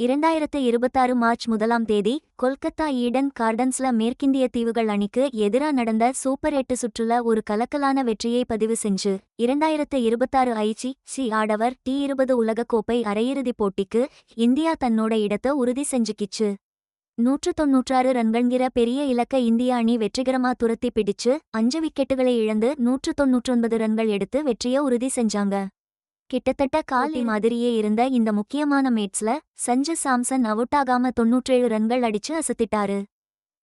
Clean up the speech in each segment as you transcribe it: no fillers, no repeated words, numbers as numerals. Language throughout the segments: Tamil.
2026 மார்ச் 1 கொல்கத்தா ஈடன் கார்டன்ஸ்ல மேற்கிந்திய தீவுகள் அணிக்கு எதிரா நடந்த சூப்பர் 8 சுற்றுல ஒரு கலக்கலான வெற்றியை பதிவு செஞ்சு 2026 ஐசிசி ஆடவர் T20 உலகக்கோப்பை அரையிறுதிப் போட்டிக்கு இந்தியா தன்னோட இடத்தை உறுதி செஞ்சுக்கிச்சு. 196 ரன்கள்ங்கிற பெரிய இலக்க இந்திய அணி வெற்றிகரமா துரத்தி பிடிச்சு 5 விக்கெட்டுகளை இழந்து 199 ரன்கள் எடுத்து வெற்றியை உறுதி செஞ்சாங்க. கிட்டத்தட்ட காலி மாதிரியே இருந்த இந்த முக்கியமான மேட்ச்ல சஞ்சு சாம்சன் அவுட்டாகாம 97 ரன்கள் அடிச்சு அசத்திட்டாரு.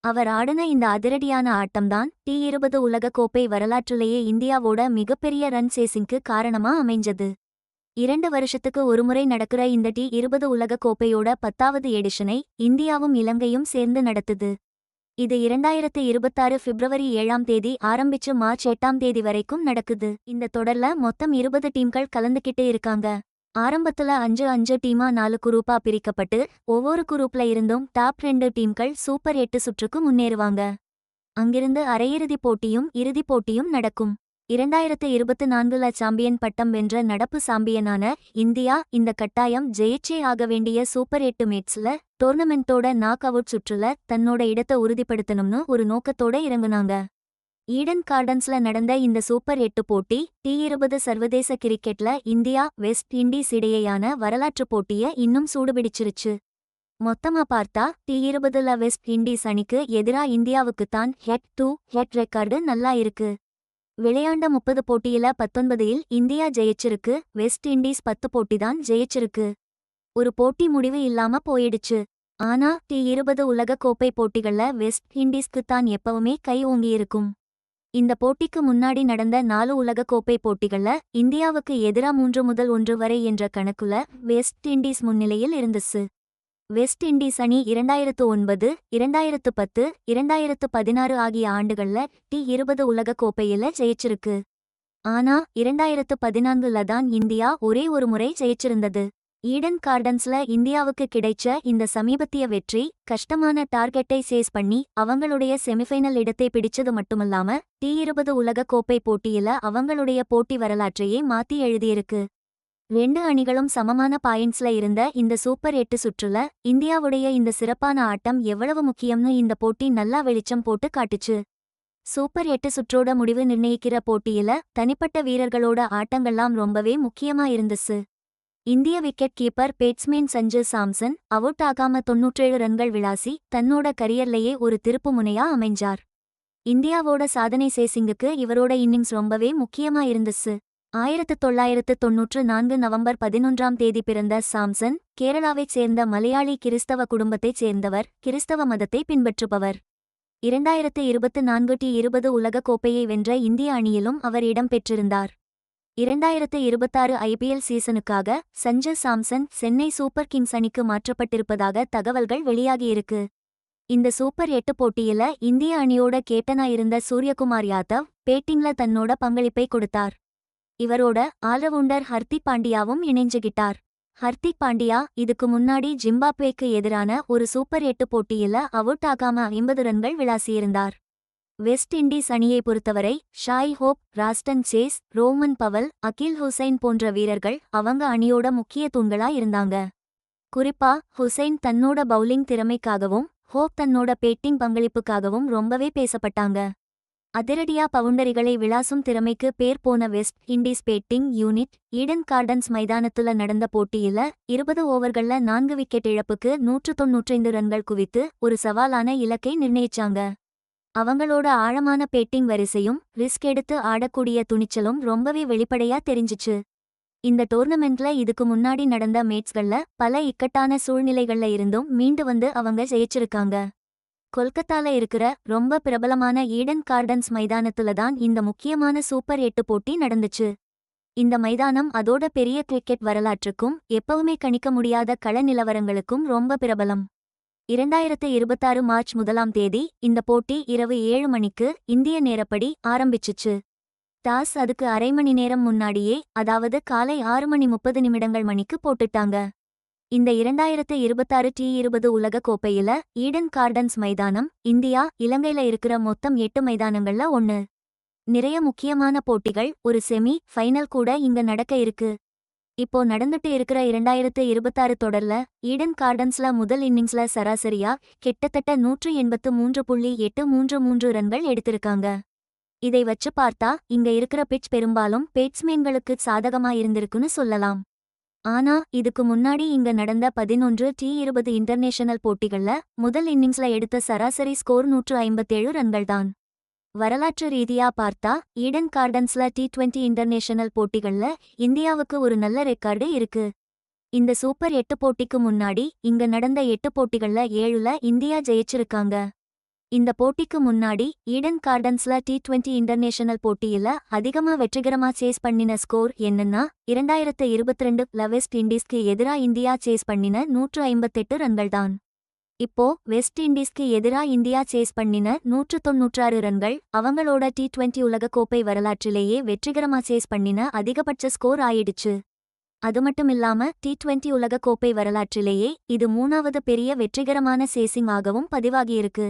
அவர் ஆடின இந்த அதிரடியான ஆட்டம்தான் T20 உலகக்கோப்பை வரலாற்றிலேயே இந்தியாவோட மிகப்பெரிய ரன் சேசிங்க்கு காரணமா அமைஞ்சது. 2 வருஷத்துக்கு ஒருமுறை நடக்கிற இந்த T20 உலகக்கோப்பையோட 10வது எடிஷனை இந்தியாவும் இலங்கையும் சேர்ந்து நடத்துது. இது 2026 பிப்ரவரி 7 ஆரம்பிச்சு மார்ச் 8 வரைக்கும் நடக்குது. இந்த தொடர்ல மொத்தம் 20 டீம்கள் கலந்துக்கிட்டு இருக்காங்க. ஆரம்பத்துல 5 டீமா 4 குரூப்பா பிரிக்கப்பட்டு ஒவ்வொரு குரூப்ல இருந்தும் டாப் 2 டீம்கள் சூப்பர் 8 சுற்றுக்கு முன்னேறுவாங்க. அங்கிருந்து அரையிறுதிப் போட்டியும் இறுதிப் போட்டியும் நடக்கும். 2024 சாம்பியன் பட்டம் வென்ற நடப்பு சாம்பியனான இந்தியா இந்த கட்டாயம் ஜெயிச்சே ஆக வேண்டிய சூப்பர் 8 மேட்ச்ல டோர்னமெண்டோட நாக் அவுட் சுற்றுல தன்னோட இடத்தை உறுதிப்படுத்தணும்னு ஒரு நோக்கத்தோட இறங்குனாங்க. ஈடன் கார்டன்ஸ்ல நடந்த இந்த சூப்பர் 8 போட்டி T20 சர்வதேச கிரிக்கெட்ல இந்தியா வெஸ்ட் இண்டீஸ் இடையேயான வரலாற்று போட்டிய இன்னும் சூடுபிடிச்சிருச்சு. மொத்தமா பார்த்தா T20ல வெஸ்ட் இண்டீஸ் அணிக்கு எதிரா இந்தியாவுக்குத்தான் ஹெட் டு ஹெட் ரெக்கார்டு நல்லா இருக்கு. விளையாண்ட 30 போட்டியில 19இல் இந்தியா ஜெயிச்சிருக்கு. வெஸ்ட் இண்டீஸ் 10 போட்டிதான் ஜெயிச்சிருக்கு. ஒரு போட்டி முடிவு இல்லாம போயிடுச்சு. ஆனா T20 உலகக்கோப்பை போட்டிகள்ல வெஸ்ட் இண்டீஸ்க்குத்தான் எப்பவுமே கை ஓங்கியிருக்கும். இந்த போட்டிக்கு முன்னாடி நடந்த 4 உலகக்கோப்பை போட்டிகள்ல இந்தியாவுக்கு எதிரா 3-1 வரை என்ற கணக்குல வெஸ்ட் இண்டீஸ் முன்னிலையில் இருந்துச்சு. வெஸ்ட் இண்டீஸ் அணி 2009, 2010, 2016 ஆகிய ஆண்டுகள்ல T20 உலகக்கோப்பையில ஜெயிச்சிருக்கு. ஆனா 2014ல தான் இந்தியா ஒரே ஒரு முறை ஜெயிச்சிருந்தது. ஈடன் கார்டன்ஸ்ல இந்தியாவுக்கு கிடைச்ச இந்த சமீபத்திய வெற்றி கஷ்டமான டார்கெட்டை சேஸ் பண்ணி அவங்களுடைய செமிஃபைனல் இடத்தை பிடிச்சது மட்டுமல்லாம T20 உலகக்கோப்பை போட்டியில அவங்களுடைய போட்டி வரலாற்றையே மாத்தி எழுதியிருக்கு. 2 அணிகளும் சமமான பாயிண்ட்ஸ்ல இருந்த இந்த சூப்பர் 8 சுற்றுல இந்தியாவுடைய இந்த சிறப்பான ஆட்டம் எவ்வளவு முக்கியம்னு இந்த போட்டி நல்லா வெளிச்சம் போட்டு காட்டுச்சு. சூப்பர் 8 சுற்றோட முடிவு நிர்ணயிக்கிற போட்டியில தனிப்பட்ட வீரர்களோட ஆட்டங்கள்லாம் ரொம்பவே முக்கியமா இருந்துச்சு. இந்திய wicket keeper batsman Sanju Samson out ஆகாம 97 ரன்கள் விளாசி தன்னோட கரியர்லயே ஒரு திருப்பு முனையா அமைஞ்சார். இந்தியாவோட சாதனை சேசிங்குக்கு இவரோட இன்னிங்ஸ் ரொம்பவே முக்கியமா இருந்துச்சு. 1994 நவம்பர் 11 பிறந்த சாம்சன் கேரளாவைச் சேர்ந்த மலையாளி கிறிஸ்தவ குடும்பத்தைச் சேர்ந்தவர். கிறிஸ்தவ மதத்தை பின்பற்றுபவர். 2024 T20 உலகக்கோப்பையை வென்ற இந்திய அணியிலும் அவர் இடம் பெற்றிருந்தார். 2026 IPL சீசனுக்காக சஞ்சு சாம்சன் சென்னை சூப்பர் கிங்ஸ் அணிக்கு மாற்றப்பட்டிருப்பதாக தகவல்கள் வெளியாகியிருக்கு. இந்த சூப்பர் 8 போட்டியில இந்திய அணியோட கேப்டனா இருந்த சூரியகுமார் யாதவ் பேட்டிங்ல தன்னோட பங்களிப்பை கொடுத்தார். இவரோட ஆல்ரவுண்டர் ஹர்திக் பாண்டியாவும் இணைஞ்சுகிட்டார். ஹர்திக் பாண்டியா இதுக்கு முன்னாடி ஜிம்பாப்வேக்கு எதிரான ஒரு சூப்பர் 8 போட்டியில அவுட் ஆகாம 50 ரன்கள் விளாசியிருந்தார். வெஸ்ட் இண்டீஸ் அணியை பொறுத்தவரை Shai Hope, Roston Chase, Rovman Powell, Akeal Hosein போன்ற வீரர்கள் அவங்க அணியோட முக்கிய தூண்களா இருந்தாங்க. குறிப்பா ஹுசைன் தன்னோட பவுலிங் திறமைக்காகவும் ஹோப் தன்னோட பேட்டிங் பங்களிப்புக்காகவும் ரொம்பவே பேசப்பட்டாங்க. அதிரடியா பவுண்டரிகளை விளாசும் திறமைக்கு பேர் போன West Indies batting unit Eden Gardens மைதானத்துல நடந்த போட்டியில 20 ஓவர்கள்ல 4 விக்கெட் இழப்புக்கு 195 ரன்கள் குவித்து ஒரு சவாலான இலக்கை நிர்ணயிச்சாங்க. அவங்களோட ஆழமான பேட்டிங் வரிசையும் ரிஸ்க் எடுத்து ஆடக்கூடிய துணிச்சலும் ரொம்பவே வெளிப்படையா தெரிஞ்சிச்சு. இந்த டோர்னமெண்ட்ல இதுக்கு முன்னாடி நடந்த மேட்ச்கள்ல பல இக்கட்டான சூழ்நிலைகள்ல இருந்தும் மீண்டு வந்து அவங்க ஜெயிச்சிருக்காங்க. கொல்கத்தால இருக்கிற ரொம்ப பிரபலமான ஈடன் கார்டன்ஸ் மைதானத்துல தான் இந்த முக்கியமான சூப்பர் 8 போட்டி நடந்துச்சு. இந்த மைதானம் அதோட பெரிய கிரிக்கெட் வரலாற்றுக்கும் எப்பவுமே கணிக்க முடியாத கள நிலவரங்களுக்கும் ரொம்ப பிரபலம். 2026 மார்ச் 1 இந்த போட்டி இரவு 7 மணிக்கு இந்திய நேரப்படி ஆரம்பிச்சுச்சு. டாஸ் அதுக்கு அரை மணி நேரம் முன்னாடியே அதாவது காலை 6:30 மணிக்கு போட்டுட்டாங்க. இந்த 2026 T20 உலகக்கோப்பையில ஈடன் கார்டன்ஸ் மைதானம் இந்தியா இலங்கையில இருக்கிற மொத்தம் 8 மைதானங்கள்ல ஒன்னு. நிறைய முக்கியமான போட்டிகள் ஒரு செமி ஃபைனல் கூட இங்க நடக்க இருக்கு. இப்போ நடந்துட்டு இருக்கிற 2026 தொடர்ல ஈடன் கார்டன்ஸ்ல முதல் இன்னிங்ஸ்ல சராசரியா கிட்டத்தட்ட 183.833 ரன்கள் எடுத்திருக்காங்க. இதை வச்சு பார்த்தா இங்க இருக்கிற பிட்ச் பெரும்பாலும் பேட்ஸ்மேன்களுக்கு சாதகமா இருந்திருக்குன்னு சொல்லலாம். ஆனா இதுக்கு முன்னாடி இங்க நடந்த 11 T20 இன்டர்நேஷனல் போட்டிகள்ல முதல் இன்னிங்ஸ்ல எடுத்த சராசரி ஸ்கோர் 157 ரன்கள்தான். வரலாற்று ரீதியா பார்த்தா ஈடன் கார்டன்ஸ்ல T20 இன்டர்நேஷனல் போட்டிகள்ல இந்தியாவுக்கு ஒரு நல்ல ரெக்கார்டு இருக்கு. இந்த சூப்பர் 8 போட்டிக்கு முன்னாடி இங்க நடந்த 8 போட்டிகள்ல 7ல இந்தியா ஜெயிச்சிருக்காங்க. இந்த போட்டிக்கு முன்னாடி ஈடன் கார்டன்ஸ்ல T20 இன்டர்நேஷனல் போட்டியில அதிகமா வெற்றிகரமா சேஸ் பண்ணின ஸ்கோர் என்னன்னா 2022 வெஸ்ட் இண்டீஸ்க்கு எதிரா இந்தியா சேஸ் பண்ணின 158 ரன்கள்தான். இப்போ வெஸ்ட் இண்டீஸ்க்கு எதிரா இந்தியா சேஸ் பண்ணின 196 ரன்கள் அவங்களோட T20 உலகக்கோப்பை வரலாற்றிலேயே வெற்றிகரமா சேஸ் பண்ணின அதிகபட்ச ஸ்கோர் ஆயிடுச்சு. அதுமட்டுமில்லாம T20 உலகக்கோப்பை வரலாற்றிலேயே இது 3வது பெரிய வெற்றிகரமான சேசிங் ஆகவும் பதிவாகியிருக்கு.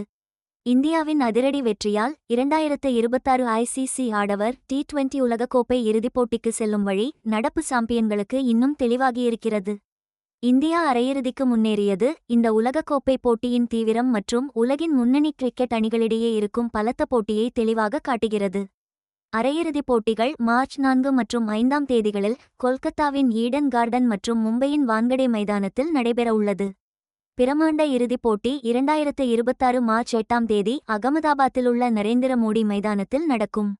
இந்தியாவின் அதிரடி வெற்றியால் 2026 ICC ஆடவர் T20 உலகக்கோப்பை இறுதிப் போட்டிக்கு செல்லும் வழி நடப்பு சாம்பியன்களுக்கு இன்னும் தெளிவாகியிருக்கிறது. இந்தியா அரையிறுதிக்கு முன்னேறியது இந்த உலகக்கோப்பை போட்டியின் தீவிரம் மற்றும் உலகின் முன்னணி கிரிக்கெட் அணிகளிடையே இருக்கும் பலத்த போட்டியை தெளிவாக காட்டுகிறது. அரையிறுதிப் போட்டிகள் மார்ச் 4 மற்றும் 5ஆம் தேதிகளில் கொல்கத்தாவின் ஈடன் கார்டன் மற்றும் மும்பையின் வான்கடே மைதானத்தில் நடைபெறவுள்ளது. பிரமாண்ட இறுதிப் போட்டி 2026 மார்ச் 8ஆம் தேதி அகமதாபாத்திலுள்ள நரேந்திர மோடி மைதானத்தில் நடக்கும்.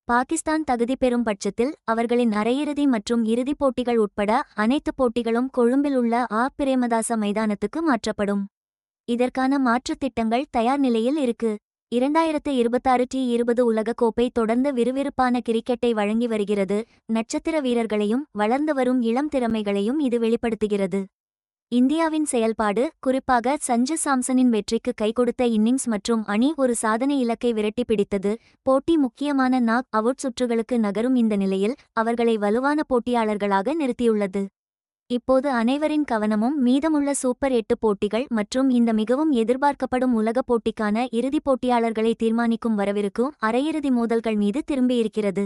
பாகிஸ்தான் தகுதி பெறும் பட்சத்தில் அவர்களின் அரையிறுதி மற்றும் இறுதிப் போட்டிகள் உட்பட அனைத்து போட்டிகளும் கொழும்பில் உள்ள பிரேமதாச மைதானத்துக்கு மாற்றப்படும். இதற்கான மாற்றுத் திட்டங்கள் தயார் நிலையில் இருக்கு. 2026 T20 உலகக்கோப்பை தொடர்ந்து விறுவிறுப்பான கிரிக்கெட்டை வழங்கி வருகிறது. நட்சத்திர வீரர்களையும் வளர்ந்து வரும் இளம் திறமைகளையும் இது வெளிப்படுத்துகிறது. இந்தியாவின் செயல்பாடு, குறிப்பாக சஞ்சு சாம்சனின் வெற்றிக்கு கைகொடுத்த இன்னிங்ஸ் மற்றும் அணி ஒரு சாதனை இலக்கை விரட்டி பிடித்தது, போட்டி முக்கியமான நாக் அவுட் சுற்றுகளுக்கு நகரும் இந்த நிலையில் அவர்களை வலுவான போட்டியாளர்களாக நிறுத்தியுள்ளது. இப்போது அனைவரின் கவனமும் மீதமுள்ள சூப்பர் 8 போட்டிகள் மற்றும் இந்த மிகவும் எதிர்பார்க்கப்படும் உலகப் போட்டிக்கான இறுதிப் போட்டியாளர்களை தீர்மானிக்கும் வரவிருக்கும் அரையிறுதி மோதல்கள் மீது திரும்பியிருக்கிறது.